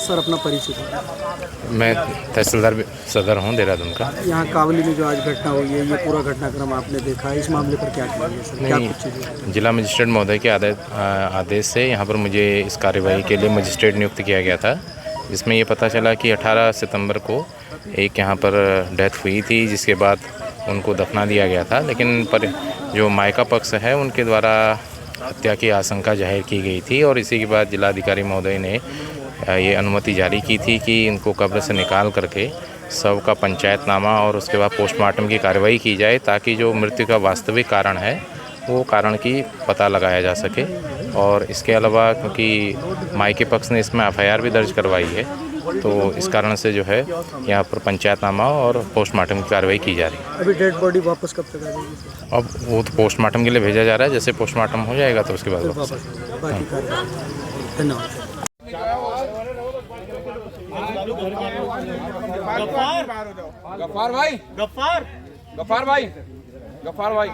Sir अपना परिचय दो। मैं तहसीलदार सदर हूँ देहरादून का। यहाँ कावली में जो आज घटना हुई है, ये पूरा घटनाक्रम आपने देखा है, इस मामले पर क्या कहेंगे सर? क्या कुछ चीज़ें? जिला मजिस्ट्रेट महोदय के आदेश से यहाँ पर मुझे इस कार्यवाही के लिए मजिस्ट्रेट नियुक्त किया गया था, जिसमें ये पता चला कि 18 सितंबर को एक यहाँ पर डेथ हुई थी, जिसके बाद उनको दफना दिया गया था। लेकिन पर जो मायका पक्ष है उनके द्वारा हत्या की आशंका जाहिर की गई थी और इसी के बाद जिलाधिकारी महोदय ने ये अनुमति जारी की थी कि इनको कब्र से निकाल करके शव का पंचायतनामा और उसके बाद पोस्टमार्टम की कार्रवाई की जाए, ताकि जो मृत्यु का वास्तविक कारण है वो कारण की पता लगाया जा सके। और इसके अलावा क्योंकि मायके पक्ष ने इसमें FIR भी दर्ज करवाई है, तो इस कारण से जो है यहाँ पर पंचायतनामा और पोस्टमार्टम की कार्रवाई की जा रही है। अभी डेड बॉडी वापस कब तक आ जाएगी? अब वो तो पोस्टमार्टम के लिए भेजा जा रहा है, जैसे पोस्टमार्टम हो जाएगा तो उसके बाद वापस। बाकी कार्रवाई। धन्यवाद। गफ्फार भाई, गफ्फार भाई, गफ्फार भाई,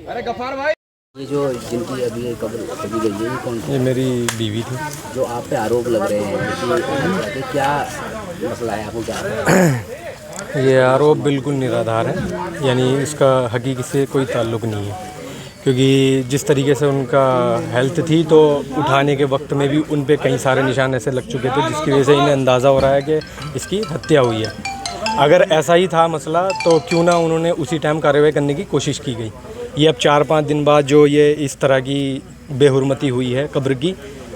अरे गफ्फार भाई, ये जो जिनकी अभी कब्र खोदी गई है, ये कौन? ये मेरी बीवी थी। जो आप पे आरोप लग रहे हैं कि क्या मसला है, आपको क्या है? ये आरोप बिल्कुल निराधार है, यानी इसका हकीकत से कोई ताल्लुक़ नहीं है, क्योंकि जिस तरीके से उनका हेल्थ थी तो उठाने के वक्त में भी उन पे कई सारे निशान ऐसे लग चुके थे, जिसकी वजह से इन्हें अंदाज़ा हो रहा है कि इसकी हत्या हुई है। अगर ऐसा ही था मसला तो क्यों ना उन्होंने उसी टाइम कार्रवाई करने की कोशिश की गई। ये अब 4-5 दिन बाद जो ये इस तरह की बेहुरमती हुई है कब्र की,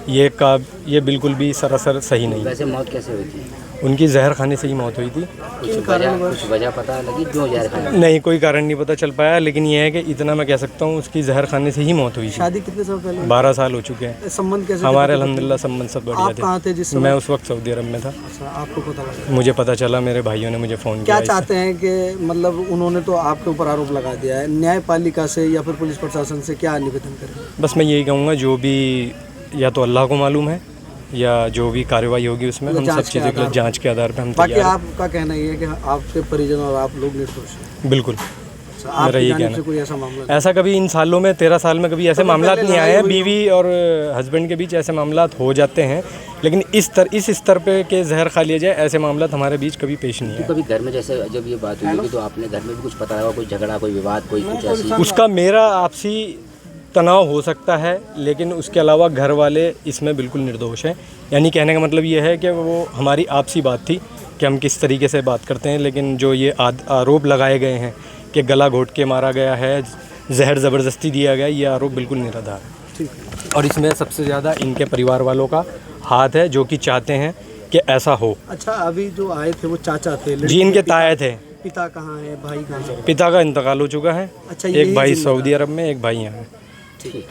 ये बिल्कुल भी सरासर सही नहीं है। वैसे मौत कैसे हुई थी? उनकी जहर खाने से ही मौत हुई थी। कुछ वजह पता लगी क्यों जहर खाने? नहीं, कोई कारण नहीं पता चल पाया, लेकिन यह है कि इतना मैं कह सकता हूँ उसकी जहर खाने से ही मौत हुई थी। शादी कितने साल पहले? 12 साल हो चुके हैं। संबंध कैसे? हमारे अल्हम्दुलिल्लाह संबंध सब बढ़िया आप कहाँ थे जिस समय? मैं उस वक्त सऊदी अरब में था। अच्छा, आपको पता लगा? मुझे पता चला, मेरे भाइयों ने मुझे फ़ोन किया। क्या चाहते हैं कि मतलब उन्होंने तो आपके ऊपर आरोप लगा दिया है, न्यायपालिका से या फिर पुलिस प्रशासन से क्या निवेदन करें? बस मैं यही कहूँगा, जो भी या तो अल्लाह को मालूम है या जो भी कार्रवाई होगी उसमें हम सब चीज़ों के जांच के आधार पर हम बाकी तैयार हैं। आपका कहना ये है कि आपके परिजन और आप लोग निर्दोष हैं? बिल्कुल, मेरा यही जानिब कहना से कोई ऐसा मामला? ऐसा कभी इन सालों में 13 साल में कभी ऐसे मामला नहीं आए हैं। बीवी और हस्बैंड के बीच ऐसे मामला हो जाते हैं, लेकिन इस स्तर पे के जहर खा लिया जाए, ऐसे मामला हमारे बीच कभी पेश नहीं है। तो कभी घर में जैसे जब ये बात हुई तो आपने घर में भी कुछ पता लगा, कोई झगड़ा, कोई विवाद, कोई कुछ ऐसी? उसका मेरा आपसी तनाव हो सकता है, लेकिन उसके अलावा घर वाले इसमें बिल्कुल निर्दोष हैं। यानी कहने का मतलब ये है कि वो हमारी आपसी बात थी कि हम किस तरीके से बात करते हैं, लेकिन जो ये आरोप लगाए गए हैं कि गला घोट के मारा गया है, जहर ज़बरदस्ती दिया गया, ये आरोप बिल्कुल निराधार है। और इसमें सबसे ज़्यादा इनके परिवार वालों का हाथ है, जो कि चाहते हैं कि ऐसा हो। अच्छा, अभी जो आए थे वो चाचा थे? जी, इनके ताए थे। पिता कहाँ है, भाई कहाँ है? पिता का इंतकाल हो चुका है। अच्छा, एक भाई सऊदी अरब में, एक भाई यहाँ है। ठीक।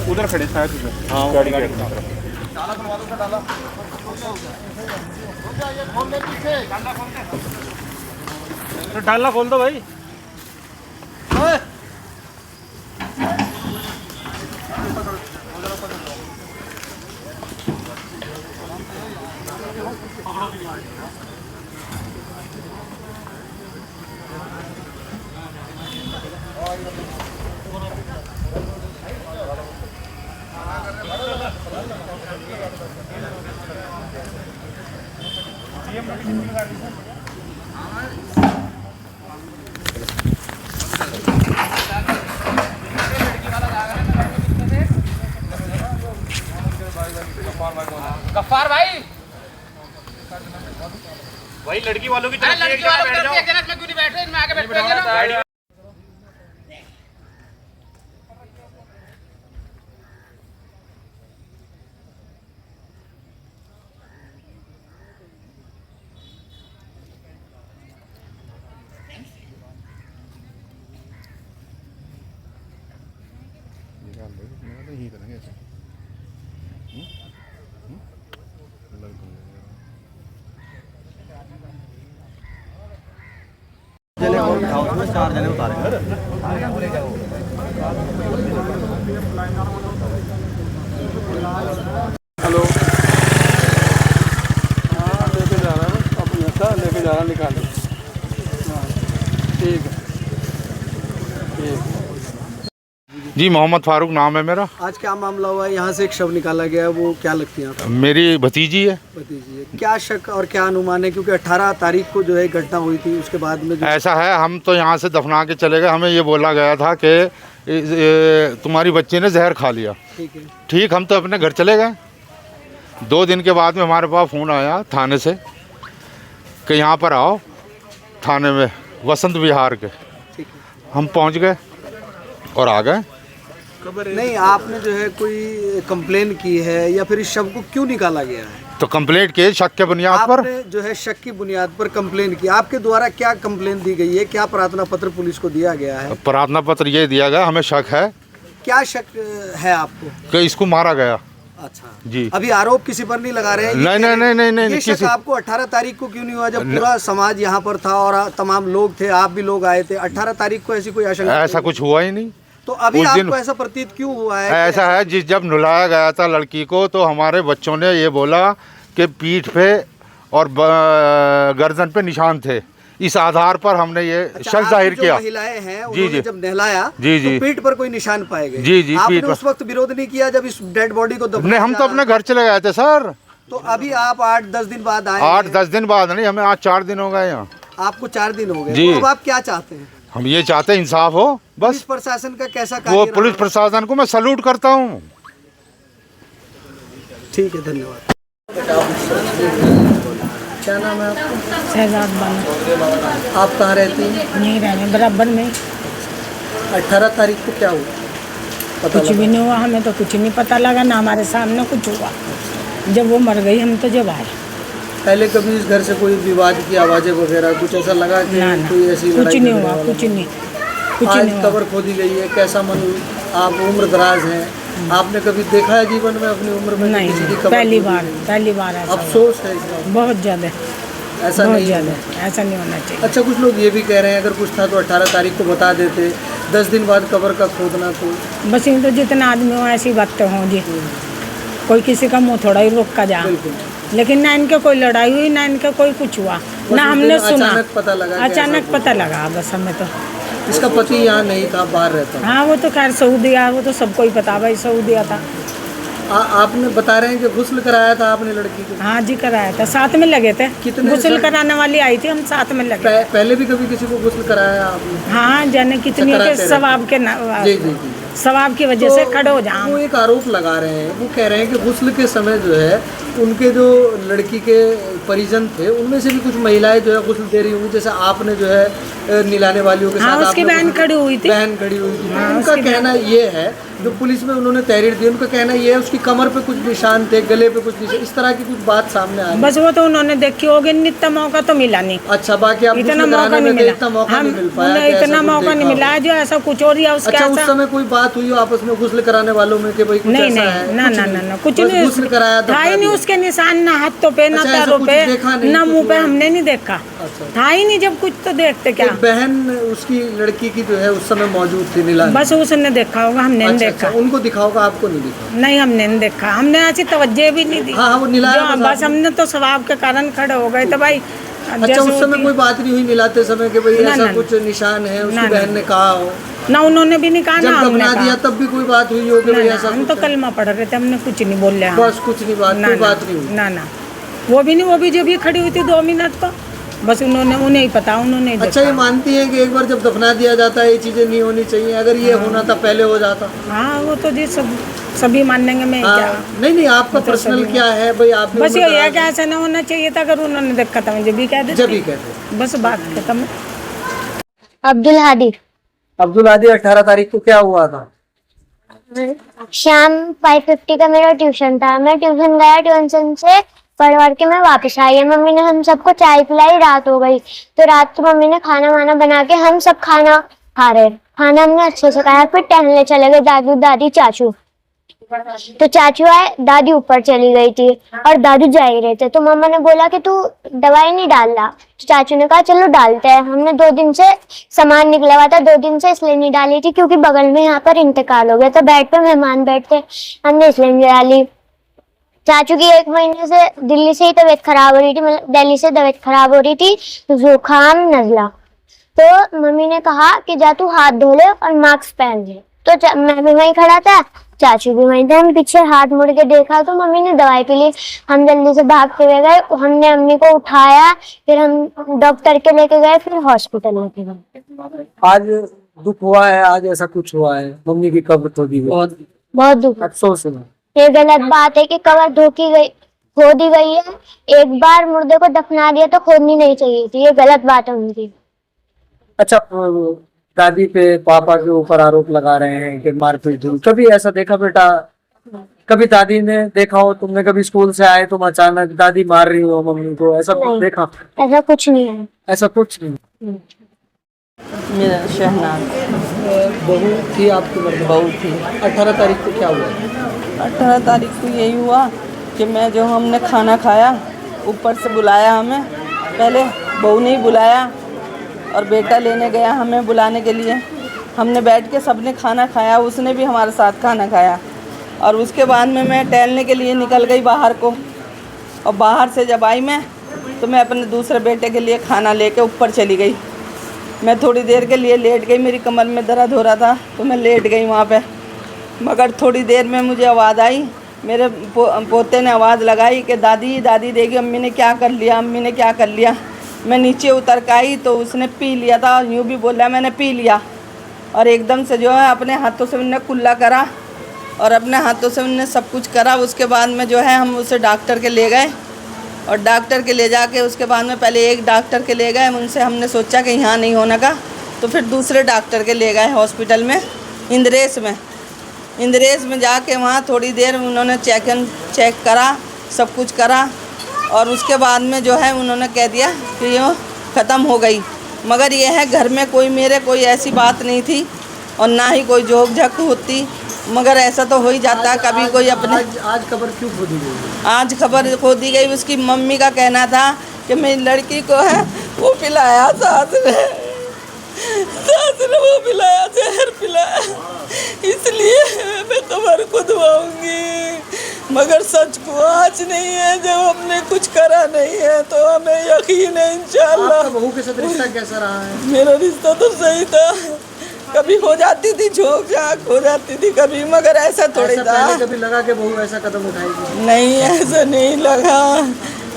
उधर खड़े शायद, उधर हाँ गाड़ी के डालना खोल दो भाई। गफ्फार भाई, वही लड़की वालों की तरफ एक जगह बैठ जाओ। इसमें क्यों नहीं बैठ रहे? इनमें आगे बैठोगे ना। जने और बिठाओ, उसमें 4 जने उतारेंगे। हेलो, हाँ लेके जा रहा है, अपने अच्छा लेके जा रहा है, निकाल। हाँ ठीक है, ठीक। जी मोहम्मद फारूक नाम है मेरा। आज क्या मामला हुआ है? यहाँ से एक शव निकाला गया है, वो क्या लगती है आपको? मेरी भतीजी है। भतीजी है। क्या शक और क्या अनुमान है, क्योंकि 18 तारीख को जो है घटना हुई थी, उसके बाद में जो ऐसा है, हम तो यहाँ से दफना के चले गए, हमें ये बोला गया था कि तुम्हारी बच्ची ने जहर खा लिया। ठीक है, ठीक, हम तो अपने घर चले गए। 2 दिन के बाद में हमारे पास फ़ोन आया थाने से कि यहाँ पर आओ, थाने में वसंत विहार के। ठीक है। हम पहुँच गए और आ गए। नहीं, आपने जो है कोई कंप्लेन की है या फिर इस शव को क्यों निकाला गया है? तो कंप्लेंट किए शक के बुनियाद पर। आपने जो है शक की बुनियाद पर कंप्लेन की, आपके द्वारा क्या कंप्लेन दी गई है, क्या प्रार्थना पत्र पुलिस को दिया गया है? प्रार्थना पत्र ये दिया गया, हमें शक है। क्या शक है आपको? कि इसको मारा गया। अच्छा जी। अभी आरोप किसी पर नहीं लगा रहे हैं? नहीं, ये शक आपको 18 तारीख को क्यों नहीं हुआ, जब पूरा समाज यहाँ पर था और तमाम लोग थे, आप भी लोग आए थे? 18 तारीख को ऐसी कोई आशंका? ऐसा कुछ हुआ ही नहीं। तो अभी उस दिन आपको ऐसा प्रतीत क्यों हुआ है? ऐसा है, जब नुलाया गया था लड़की को तो हमारे बच्चों ने ये बोला कि पीठ पे और गर्दन पे निशान थे। इस आधार पर हमने ये शक जाहिर किया। महिलाएं हैं, उन्होंने जब नहलाया जी तो पीठ पर कोई निशान पाए गए। जी आपने उस वक्त विरोध नहीं किया जब इस डेड बॉडी को दफनाया? नहीं, हम तो अपने घर चले गए थे सर। तो अभी आप 8-10 दिन बाद आए? 8-10 दिन बाद नहीं, हमें आज 4 दिन हो गए यहाँ। आपको 4 दिन हो गए जी। तो अब आप क्या चाहते हैं? हम ये चाहते हैं इंसाफ हो बस। पुलिस प्रशासन का कैसा वो कार्य पुलिस रहा? प्रशासन को मैं सैल्यूट करता हूँ। ठीक है, धन्यवाद। क्या नाम है आपका? शहजाद बानो। आप कहाँ रहती हैं? नहीं रहने बराबर में। 18 तारीख को क्या हुआ पता कुछ लगा? भी नहीं हुआ, हमें तो कुछ नहीं पता लगा, ना हमारे सामने कुछ हुआ। जब वो मर गई हम तो जब आए। पहले कभी इस घर से कोई विवाद की आवाजें वगैरह कुछ ऐसा लगा कि ना कोई ऐसी कुछ लड़ाई नहीं झगड़ा हुआ, वाला? कुछ नहीं, कुछ आज नहीं हुआ। कब्र खोदी गई है, कैसा मन? आप उम्र दराज हैं, आपने कभी देखा है जीवन में अपनी उम्र में नहीं, किसी की कब्र पहली खोदी? बार ऐसा हुआ। अफसोस है इसका, बहुत ज़्यादा, ऐसा बहुत नहीं ज़्यादा, है। ऐसा नहीं होना चाहिए। अच्छा, कुछ लोग ये भी कह रहे हैं अगर कुछ था तो 18 तारीख को बता देते, 10 दिन बाद कब्र का खोदना तो। बस यूँ तो जितना आदमी हो ऐसी बातें हों जी, कोई किसी का मुँह थोड़ा ही रोक का जा। बिल्कुल। लेकिन ना इनके कोई लड़ाई हुई, ना इनका कोई कुछ हुआ, ना हमने सुना। अचानक पता लगा कि अचानक ऐसा पता लगा बस हमें तो। इसका पति यहाँ नहीं था, बाहर रहता। हाँ वो तो खैर सऊदीया, वो तो सबको ही पता भाई, सऊदीया था। आपने बता रहे हैं कि गुस्ल कराया था आपने लड़की को? हाँ जी कराया था, साथ में लगे थे। कितने गुस्ल सर? कराने वाली आई थी, हम साथ में लगे। पहले भी कभी किसी को गुस्ल कराया आपने? हाँ जाने कितनी कराते के रहे। सवाब के जी। सवाब की वजह से खड़े हो जाओ। वो एक आरोप लगा रहे हैं, वो कह रहे हैं कि गुस्ल के समय जो है उनके जो लड़की के परिजन थे उनमें से भी कुछ महिलाएं जो है गुस्ल दे रही होंगी, जैसे आपने जो है निलाने वालियों के हाँ, साथ उसकी आपने बहन गुस्ल- खड़ी हुई थी। बहन खड़ी हुई थी। हाँ, उनका उसकी कहना ये है, जो पुलिस में उन्होंने तहरीर दी, उनका कहना ये है उसकी कमर पे कुछ निशान थे, गले पे कुछ निशान, इस तरह की कुछ बात सामने आ रही है। बस वो तो उन्होंने देखी होगी, इतना मौका तो मिला नहीं। अच्छा, बाकी आप इतना गुस्ल मौका कराने नहीं में थे, मिला, इतना मौका नहीं मिल पाया हमें कि ऐसा इतना कुछ मौका नहीं देखा मिला हो। जो ऐसा कुछ और या उसके अच्छा, उस ऐसा समय कोई बात हुई हो आपस में गुस्ल कराने वालों में कि भाई कुछ नहीं ऐसा नहीं, है? ना कुछ ना नहीं। ना ना कुछ बस नहीं, गुस्ल कराया था ही नहीं उसके निशान, ना हाथों पे ना अच्छा, ऐसा पैरों कुछ पे देखा नहीं, ना कुछ मुंह पे, हुआ? हमने नहीं देखा। अच्छा। था ही नहीं, जब कुछ तो देखते क्या। एक बहन उसकी लड़की की जो है उस समय मौजूद थी निलान। बस उसने देखा होगा, हमने नहीं देखा। उनको दिखा होगा, आपको नहीं दिखा? नहीं हमने नहीं देखा, हमने ऐसी तवज्जो भी नहीं दी। हाँ, वो निलाया जो बस बस हमने तो सवाब के कारण खड़े हो गए थे भाई। अच्छा, जैसे उस समय होती- कोई बात नहीं हुई निलाते समय कि भाई ना, ऐसा ना, कुछ निशान है, उसकी ना, बहन ने कहा हो? ना उन्होंने भी नहीं कहा, ना जब हमने दफना दिया कहा। तब भी कोई बात हुई हो कि ना, भाई ना, ऐसा हम तो कुछ है? कलमा पढ़ रहे थे, हमने कुछ नहीं बोले। हम बस कुछ नहीं, बात ना, कोई ना, बात नहीं हुई? ना ना, वो भी नहीं, वो भी जब भी खड़ी हुई थी 2 मिनट तो बस उन्हें ही पता, उन्होंने ही अच्छा, ये देखा। मानती है कि एक बार जब दफना दिया जाता है ये चीजें नहीं होनी चाहिए, अगर ये होना था पहले हो जाता? हाँ वो तो जी सभी मानेंगे, मैं क्या। हाँ, नहीं, आपका पर्सनल क्या है भाई? आप बस ये है कि ऐसा नहीं होना चाहिए था, अगर उन्होंने देखा था मुझे भी कह देते। जब ही कहते। बस बात खत्म। अब्दुल हादी। अब्दुल हादी, 18 तारीख को क्या हुआ था? शाम 5:50 का मेरा ट्यूशन था। मैं ट्यूशन गया, ट्यूशन से पढ़ के मैं वापस आई। मम्मी ने हम सबको चाय पिलाई, रात हो गई। तो रात को मम्मी ने खाना वाना बना के हम सब खाना खा रहे। खाना हमने अच्छे से खाया, फिर टहलने चले गए दादू दादी चाचू। तो चाचू आए, दादी ऊपर चली गई थी और दादू जा ही रहे थे। तो मम्मा ने बोला कि तू दवाई नहीं डाल रहा। तो चाचू ने कहा चलो डालते हैं। हमने 2 दिन से सामान निकला हुआ था, 2 दिन से इसलिए नहीं डाली थी क्योंकि बगल में यहाँ पर इंतकाल हो गया था, बेड पे मेहमान बैठते, हमने इसलिए नहीं डाली। चाचू की 1 महीने से दिल्ली से ही तबीयत खराब हो रही थी, मतलब दिल्ली से तबीयत खराब हो रही थी, जुकाम नजला। तो मम्मी ने कहा कि जा तू हाथ धो ले और मास्क पहन ले। तो मैं भी वहीं खड़ा था, चाचू भी वहीं थे। हम पीछे हाथ मुड़ के देखा तो मम्मी ने दवाई पी ली। हम जल्दी से भागते हुए गए, हमने अम्मी को उठाया, फिर हम डॉक्टर के लेके गए, फिर हॉस्पिटल लेके गए। आज दुख हुआ है, आज ऐसा कुछ हुआ है, मम्मी की कब्र खो दी गई, बहुत दुख। अफसोस है। ये गलत बात है कि कब्र खो दी गई है। एक बार मुर्दे को दफना दिया तो खोदनी नहीं चाहिए थी, ये गलत बात है उनकी। अच्छा, दादी पे पापा के ऊपर आरोप लगा रहे हैं कि मारपीट हुई, कभी ऐसा देखा बेटा? कभी दादी ने देखा हो, तुमने कभी स्कूल से आए तुम अचानक दादी मार रही हो मम्मी को, ऐसा कुछ देखा? ऐसा कुछ नहीं है। ऐसा कुछ नहीं। मेरा शहनाज बहू थी आपकी? बहू थी। 18 तारीख को क्या हुआ? 18 तारीख को यही हुआ कि हमने खाना खाया, ऊपर से बुलाया हमें, पहले बहू ने ही बुलाया और बेटा लेने गया हमें बुलाने के लिए। हमने बैठ के सबने खाना खाया, उसने भी हमारे साथ खाना खाया और उसके बाद में मैं टहलने के लिए निकल गई बाहर को। और बाहर से जब आई मैं तो मैं अपने दूसरे बेटे के लिए खाना लेके ऊपर चली गई। मैं थोड़ी देर के लिए लेट गई, मेरी कमर में दर्द हो रहा था तो मैं लेट गई वहाँ पे। मगर थोड़ी देर में मुझे आवाज़ आई, मेरे पोते ने आवाज़ लगाई कि दादी दादी देखिए अम्मी ने क्या कर लिया, अम्मी ने क्या कर लिया। मैं नीचे उतर के आई तो उसने पी लिया था, यूँ भी बोला मैंने पी लिया। और एकदम से जो है अपने हाथों से उन्होंने कुल्ला करा और अपने हाथों से उन्होंने सब कुछ करा। उसके बाद में जो है हम उसे डॉक्टर के ले गए और डॉक्टर के ले जाके उसके बाद में पहले एक डॉक्टर के ले गए, उनसे हमने सोचा कि यहाँ नहीं होने का, तो फिर दूसरे डॉक्टर के ले गए हॉस्पिटल में इंद्रेश में जाके वहाँ थोड़ी देर उन्होंने चेक करा, सब कुछ करा और उसके बाद में जो है उन्होंने कह दिया कि ये ख़त्म हो गई। मगर ये है घर में कोई ऐसी बात नहीं थी और ना ही कोई जोक झक होती, मगर ऐसा तो हो ही जाता है कभी कोई अपने। आज खबर क्यों खो दी गई? आज खबर खो दी गई, उसकी मम्मी का कहना था कि मेरी लड़की को है वो पिलाया सास ने वो पिलाया, जहर पिलाया, इसलिए मैं खबर को दबाऊंगी। मगर सच को आज नहीं है, जब हमने कुछ करा नहीं है तो हमें यकीन है इंशाल्लाह। आपका बहू के साथ रिश्ता कैसा रहा है? मेरा रिश्ता तो सही था, कभी हो जाती थी झोंक झाँक हो जाती थी कभी, मगर ऐसा थोड़ी था। कभी लगा कि बहू ऐसा कदम उठाएगी? नहीं,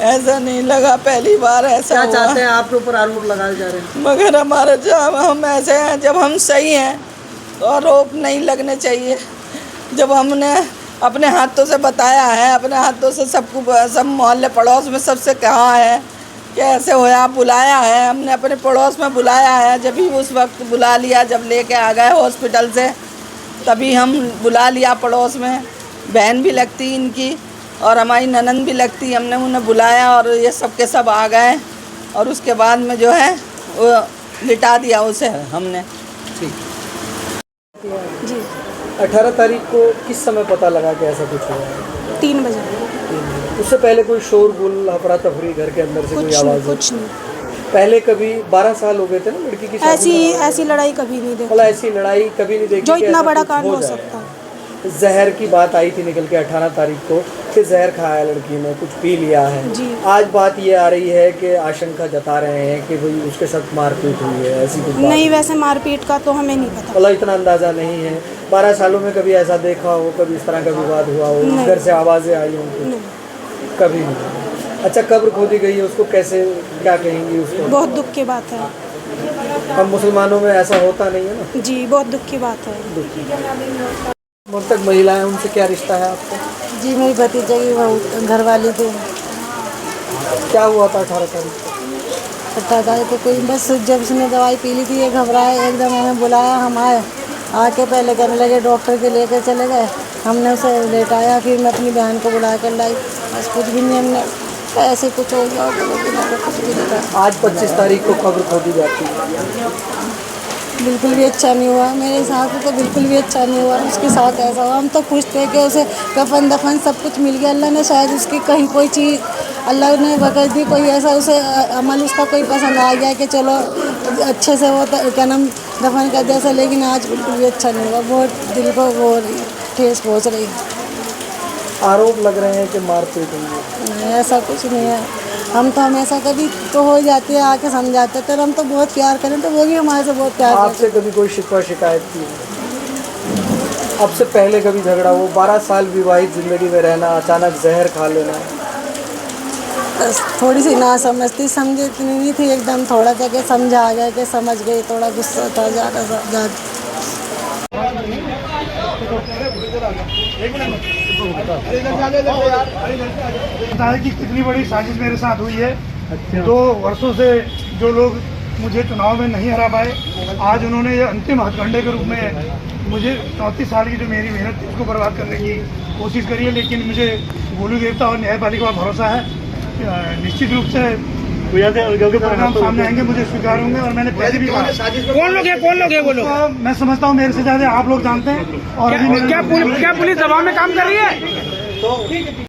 ऐसा नहीं लगा, पहली बार ऐसा क्या हुआ। चाहते हैं आपके ऊपर आरोप लगाए जा रहे हैं? मगर हमारा जब हम ऐसे हैं, जब हम सही हैं तो आरोप नहीं लगने चाहिए। जब हमने अपने हाथों से बताया है, अपने हाथों से सब मोहल्ले पड़ोस में सबसे कहा है कि ऐसे होया, बुलाया है, हमने अपने पड़ोस में बुलाया है। जब भी उस वक्त बुला लिया, जब लेके आ गए हॉस्पिटल से तभी हम बुला लिया पड़ोस में। बहन भी लगती इनकी और हमारी ननंद भी लगती, हमने उन्हें बुलाया और ये सब के सब आ गए और उसके बाद में जो है वो लिटा दिया उसे हमने। जी 18 तारीख को किस समय पता लगा कि ऐसा कुछ हुआ? 3 बजे। उससे पहले कोई शोरगुल, अफरा तफरी घर के अंदर से कोई आवाज़? कुछ नहीं। पहले कभी 12 साल हो गए थे ना लड़की की शादी? ऐसी लड़ाई कभी नहीं देखी। मतलब ऐसी लड़ाई कभी नहीं देखी जो इतना बड़ा कांड हो सकता। जहर की बात आई थी निकल के 18 तारीख को कि जहर खाया लड़की ने, कुछ पी लिया है जी। आज बात ये आ रही है कि आशंका जता रहे हैं कि भाई उसके साथ मारपीट हुई है, ऐसी कुछ नहीं, वैसे मारपीट का तो हमें नहीं पता। मतलब इतना अंदाज़ा नहीं है। 12 सालों में कभी ऐसा देखा हो, कभी इस तरह का विवाद हुआ हो, घर से आवाज़ें आई हों? कभी नहीं। अच्छा, कब्र खोदी गई है, उसको कैसे क्या कहेंगी उसको? बहुत दुख की बात है। हम मुसलमानों में ऐसा होता नहीं है ना? जी, बहुत दुख की बात है। मृतक महिलाएं, उनसे क्या रिश्ता है आपका? जी, मेरी भतीजा की घर वाली थी। क्या हुआ था 18 तारीख को? 18 तारीख को कोई बस जब उसने दवाई पी ली थी, ये घबराए, एकदम हमें बुलाया, हम आए, आके पहले कहने लगे डॉक्टर के लेकर चले गए, हमने उसे लेटाया, फिर मैं अपनी बहन को बुला कर लाई, बस कुछ भी नहीं, हमने ऐसे कुछ हो गया कुछ भी नहीं। आज 25 तारीख को खबर खो दी जाती है, बिल्कुल भी अच्छा नहीं हुआ, मेरे साथ तो बिल्कुल भी अच्छा नहीं हुआ। उसके साथ ऐसा हुआ, हम तो खुश थे कि उसे कफन दफन सब कुछ मिल गया। अल्लाह ने शायद उसकी कहीं कोई चीज़ अल्लाह ने बकस दी, कोई ऐसा उसे अमल उसका कोई पसंद आ गया कि चलो अच्छे से वो क्या नाम दफन कर दिया ऐसा। लेकिन आज बिल्कुल भी अच्छा नहीं हुआ, बहुत दिल को वो ठेस पहुँच रही। आरोप लग रहे हैं कि मारपीट हुई है। नहीं, ऐसा कुछ नहीं है। हम तो हमेशा कभी तो हो जाती है आके समझाते थे, हम तो बहुत प्यार करें तो वो भी हमारे से बहुत प्यार करते। आपसे कभी कोई शिकवा शिकायत की है? अब से पहले कभी झगड़ा हो? 12 साल विवाहित जिंदगी में रहना, अचानक जहर खा लेना। बस थोड़ी सी ना समझती, समझे इतनी नहीं थी, एकदम थोड़ा सा कि समझा आ गया कि समझ गई, थोड़ा गुस्सा था ज़्यादा। बताया कि कितनी बड़ी साजिश मेरे साथ हुई है। 2 वर्षों से जो लोग मुझे चुनाव में नहीं हरा पाए, आज उन्होंने ये अंतिम हथकंडे के रूप में मुझे 34 साल की जो मेरी मेहनत थी उसको बर्बाद करने की कोशिश करी है। लेकिन मुझे गोलू देवता और न्यायपालिका पर भरोसा है, निश्चित रूप से परिणाम सामने आएंगे, मुझे स्वीकार होंगे। और मैंने पहले भी कहा, कौन लोग है वो लोग? मैं समझता हूँ मेरे से ज़्यादा आप लोग जानते हैं। और क्या पुलिस दबाव में काम कर रही है?